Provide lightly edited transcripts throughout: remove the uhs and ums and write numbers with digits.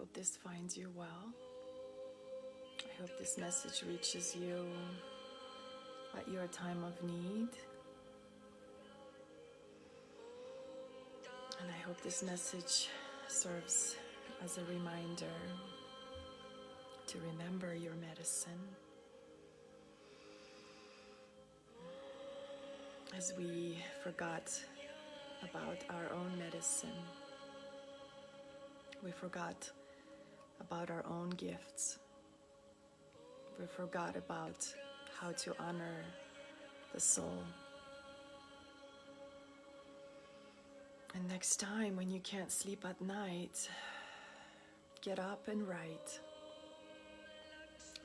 hope this finds you well. I hope this message reaches you at your time of need. And I hope this message serves as a reminder to remember your medicine. As we forgot about our own medicine, we forgot about our own gifts. We forgot about how to honor the soul. And next time when you can't sleep at night, get up and write.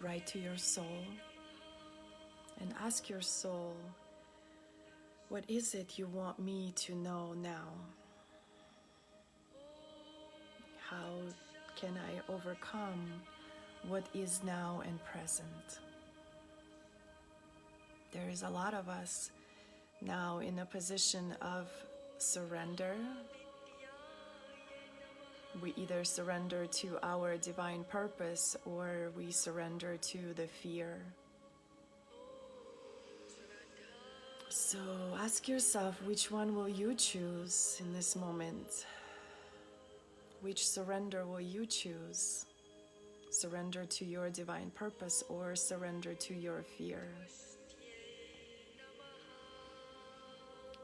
Write to your soul and ask your soul, what is it you want me to know now? How can I overcome what is now and present? There is a lot of us now in a position of surrender. We either surrender to our divine purpose or we surrender to the fear. So ask yourself, which one will you choose in this moment? Which surrender will you choose? Surrender to your divine purpose or surrender to your fear?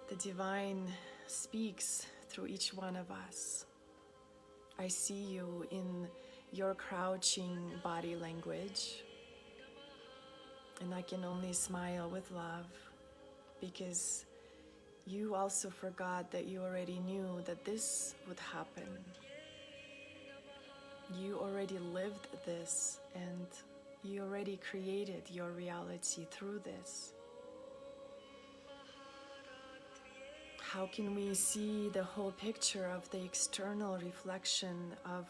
The divine speaks through each one of us. I see you in your crouching body language, and I can only smile with love because you also forgot that you already knew that this would happen. You already lived this and you already created your reality through this. How can we see the whole picture of the external reflection of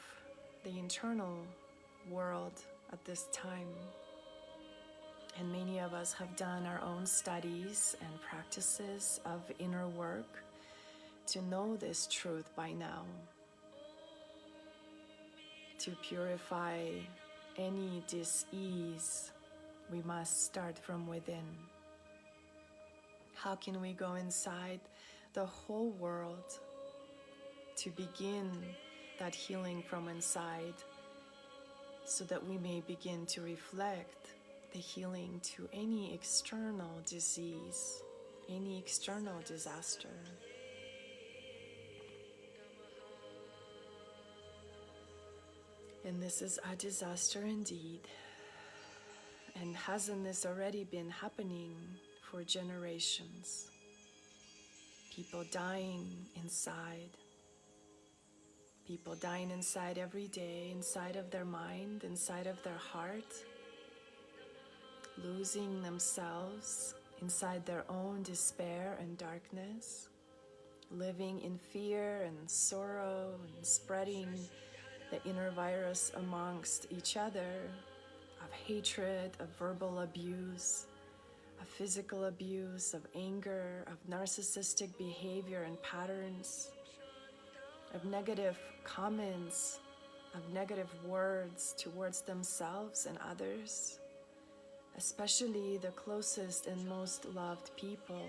the internal world at this time? And many of us have done our own studies and practices of inner work to know this truth by now. To purify any dis-ease, we must start from within. How can we go inside the whole world to begin that healing from inside so that we may begin to reflect the healing to any external disease, any external disaster? And this is a disaster indeed. And hasn't this already been happening for generations? People dying inside. People dying inside every day, inside of their mind, inside of their heart. Losing themselves inside their own despair and darkness. Living in fear and sorrow and spreading the inner virus amongst each other of hatred, of verbal abuse, of physical abuse, of anger, of narcissistic behavior and patterns, of negative comments, of negative words towards themselves and others, especially the closest and most loved people.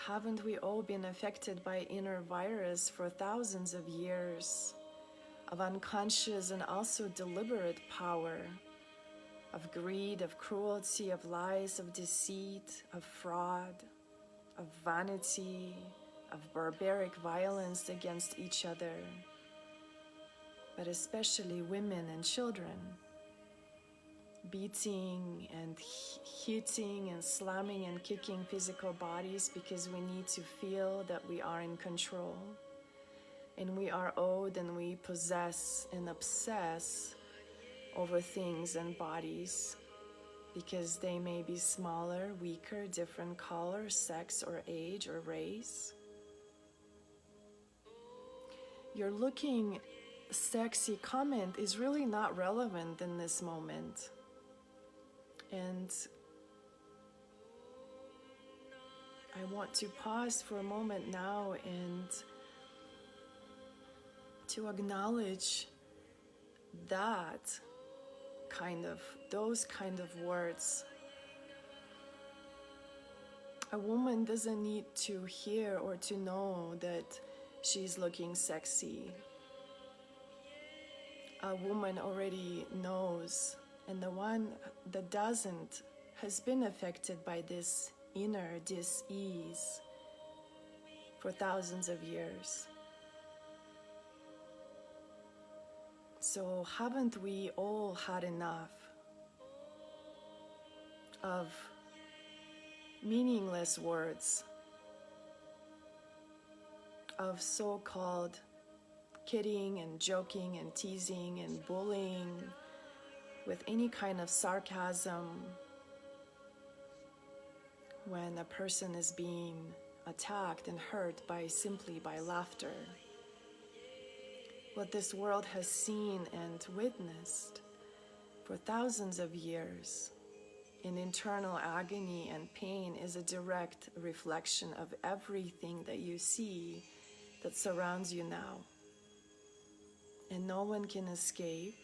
Haven't we all been affected by inner virus for thousands of years of unconscious and also deliberate power, of greed, of cruelty, of lies, of deceit, of fraud, of vanity, of barbaric violence against each other, but especially women and children, beating and hitting and slamming and kicking physical bodies because we need to feel that we are in control and we are owed and we possess and obsess over things and bodies because they may be smaller, weaker, different color, sex or age or race. Your looking sexy comment is really not relevant in this moment. And I want to pause for a moment now and to acknowledge that those kind of words. A woman doesn't need to hear or to know that she's looking sexy. A woman already knows, and the one that doesn't has been affected by this inner dis-ease for thousands of years. So haven't we all had enough of meaningless words, of so-called kidding and joking and teasing and bullying with any kind of sarcasm when a person is being attacked and hurt simply by laughter? What this world has seen and witnessed for thousands of years in internal agony and pain is a direct reflection of everything that you see that surrounds you now. And no one can escape,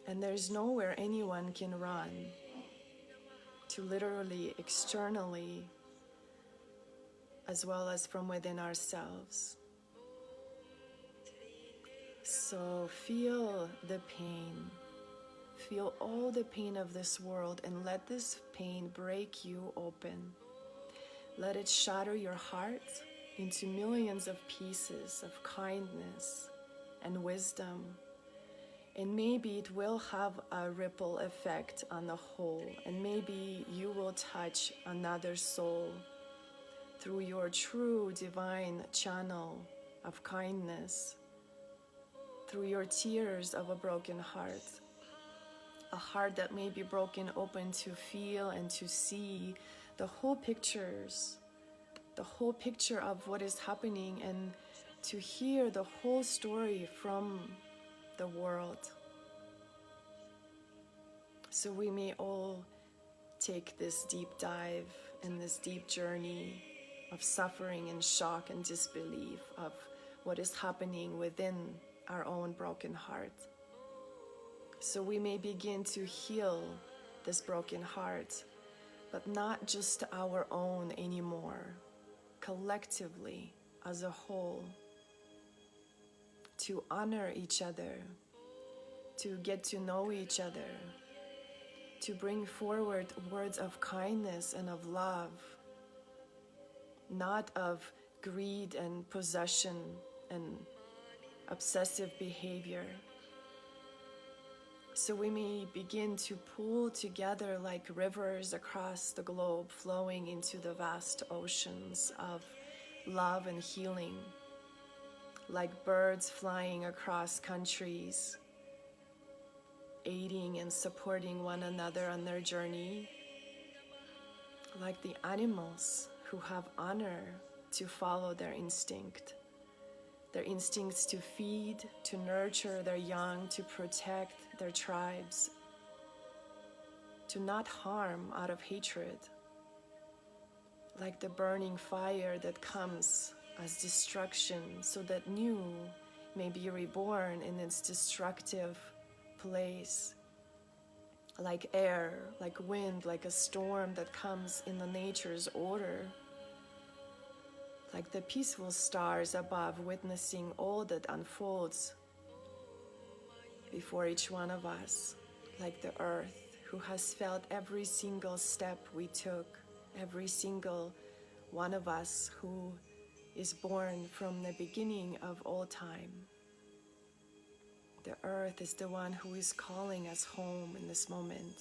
and there's nowhere anyone can run to, literally externally as well as from within ourselves. So feel the pain, feel all the pain of this world, and let this pain break you open. Let it shatter your heart into millions of pieces of kindness and wisdom, and maybe it will have a ripple effect on the whole, and maybe you will touch another soul through your true divine channel of kindness, through your tears of a broken heart, a heart that may be broken open to feel and to see the whole picture of what is happening, and to hear the whole story from the world. So we may all take this deep dive and this deep journey of suffering and shock and disbelief of what is happening within our own broken heart. So we may begin to heal this broken heart, but not just our own anymore, collectively as a whole, to honor each other, to get to know each other, to bring forward words of kindness and of love, not of greed and possession and obsessive behavior. So we may begin to pull together like rivers across the globe, flowing into the vast oceans of love and healing, like birds flying across countries, aiding and supporting one another on their journey, like the animals who have honor to follow their instincts to feed, to nurture their young, to protect their tribes, to not harm out of hatred, like the burning fire that comes as destruction so that new may be reborn in its destructive place, like air, like wind, like a storm that comes in the nature's order, like the peaceful stars above, witnessing all that unfolds before each one of us, like the earth who has felt every single step we took, every single one of us who is born from the beginning of all time. The earth is the one who is calling us home in this moment,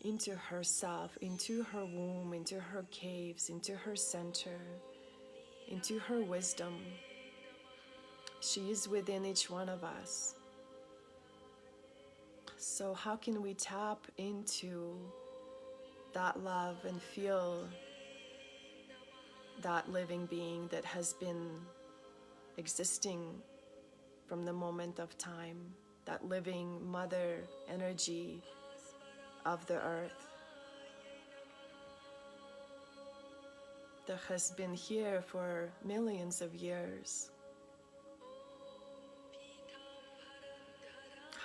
into herself, into her womb, into her caves, into her center, into her wisdom. She is within each one of us. So how can we tap into that love and feel that living being that has been existing from the moment of time, that living mother energy of the earth that has been here for millions of years,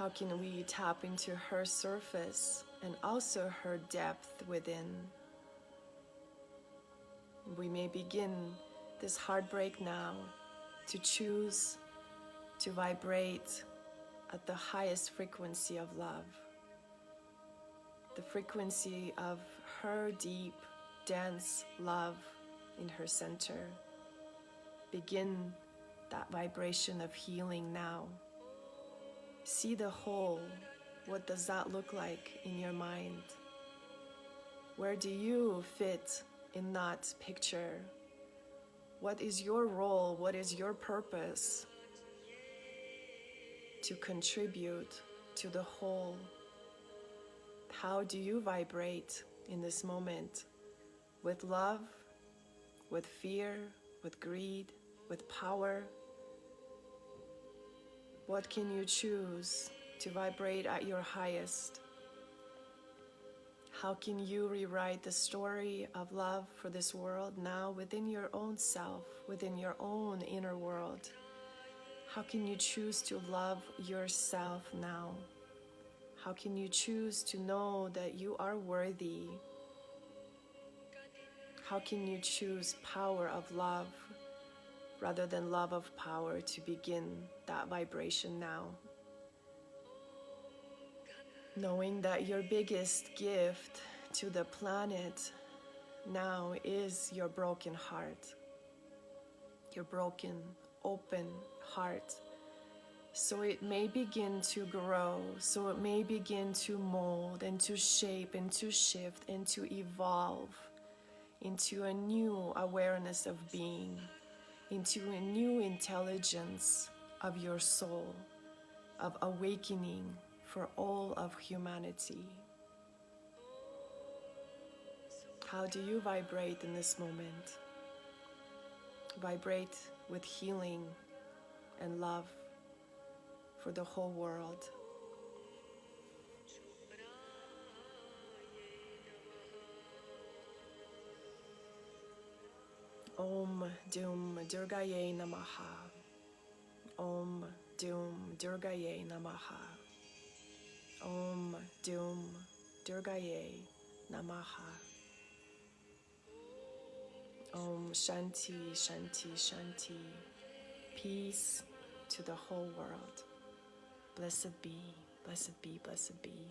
How can we tap into her surface and also her depth within? We may begin this heartbreak now to choose to vibrate at the highest frequency of love, the frequency of her deep, dense love in her center. Begin that vibration of healing now. See the whole. What does that look like in your mind? Where do you fit in that picture? What is your role? What is your purpose to contribute to the whole? How do you vibrate in this moment? With love, with fear, with greed, with power? What can you choose to vibrate at your highest? How can you rewrite the story of love for this world now within your own self, within your own inner world? How can you choose to love yourself now? How can you choose to know that you are worthy? How can you choose power of love rather than love of power to begin that vibration now? Knowing that your biggest gift to the planet now is your broken heart, your broken, open heart. So it may begin to grow, so it may begin to mold and to shape and to shift and to evolve into a new awareness of being, into a new intelligence of your soul, of awakening for all of humanity. How do you vibrate in this moment? Vibrate with healing and love for the whole world. Om Dum Durgaye Namaha. Om Dum Durgaye Namaha. Om Dum Durgaye Namaha. Om Shanti, Shanti, Shanti. Peace to the whole world. Blessed be, blessed be, blessed be.